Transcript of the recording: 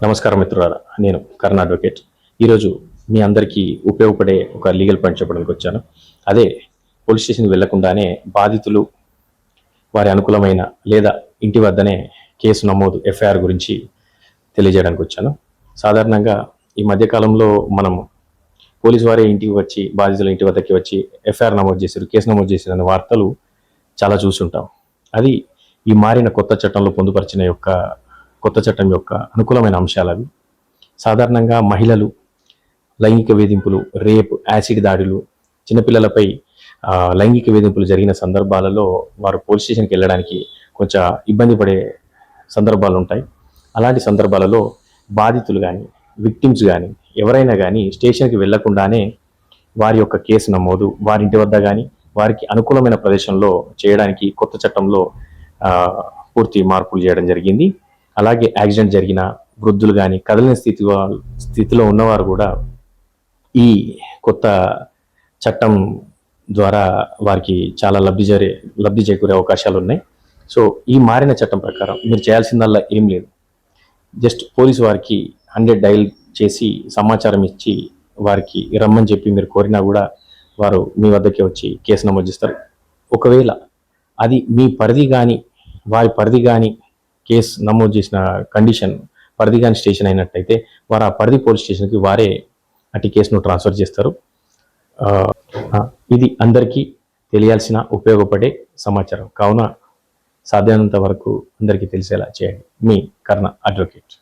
నమస్కారం మిత్రులారా, నేను కర్ణ అడ్వకేట్. ఈరోజు మీ అందరికీ ఉపయోగపడే ఒక లీగల్ పాయింట్ చెప్పడానికి వచ్చాను. అదే పోలీస్ స్టేషన్కి వెళ్లకుండానే బాధితులు వారి అనుకూలమైన లేదా ఇంటి వద్దనే కేసు నమోదు ఎఫ్ఐఆర్ గురించి తెలియజేయడానికి వచ్చాను. సాధారణంగా ఈ మధ్యకాలంలో మనం పోలీసు వారే ఇంటికి వచ్చి బాధితుల ఇంటి వద్దకి వచ్చి ఎఫ్ఐఆర్ నమోదు చేశారు, కేసు నమోదు చేసిన వార్తలు చాలా చూస్తుంటాం. అది ఈ మారిన కొత్త చట్టంలో పొందుపరిచిన కొత్త చట్టం యొక్క అనుకూలమైన అంశాలు అవి. సాధారణంగా మహిళలు లైంగిక వేధింపులు, రేప్, యాసిడ్ దాడులు, చిన్నపిల్లలపై లైంగిక వేధింపులు జరిగిన సందర్భాలలో వారు పోలీస్ స్టేషన్కి వెళ్ళడానికి కొంచెం ఇబ్బంది పడే సందర్భాలు ఉంటాయి. అలాంటి సందర్భాలలో బాధితులు కానీ, విక్టిమ్స్ కానీ, ఎవరైనా కానీ స్టేషన్కి వెళ్లకుండానే వారి యొక్క కేసు నమోదు వారి ఇంటి వద్ద కానీ వారికి అనుకూలమైన ప్రదేశంలో చేయడానికి కొత్త చట్టంలో పూర్తి మార్పులు చేయడం జరిగింది. అలాగే యాక్సిడెంట్ జరిగిన వృద్ధులు కానీ, కదలని స్థితిలో ఉన్నవారు కూడా ఈ కొత్త చట్టం ద్వారా వారికి చాలా లబ్ధి చేకూరే అవకాశాలు ఉన్నాయి. సో ఈ మారిన చట్టం ప్రకారం మీరు చేయాల్సిందల్లా ఏం లేదు. జస్ట్ పోలీసు వారికి 100 డైల్ చేసి సమాచారం ఇచ్చి వారికి రమ్మని చెప్పి మీరు కోరినా కూడా వారు మీ వద్దకే వచ్చి కేసు నమోదు చేస్తారు. ఒకవేళ అది మీ పరిధి కానీ వారి పరిధి కానీ కేసు నమోదు చేసిన కండిషన్ పరిధి కానీ స్టేషన్ అయినట్టయితే వారు ఆ పరిధి పోలీస్ స్టేషన్కి వారే అటు కేసును ట్రాన్స్ఫర్ చేస్తారు. ఇది అందరికీ తెలియాల్సిన ఉపయోగపడే సమాచారం కావున సాధ్యమైనంత వరకు అందరికీ తెలిసేలా చేయండి. మీ కర్ణ అడ్వకేట్.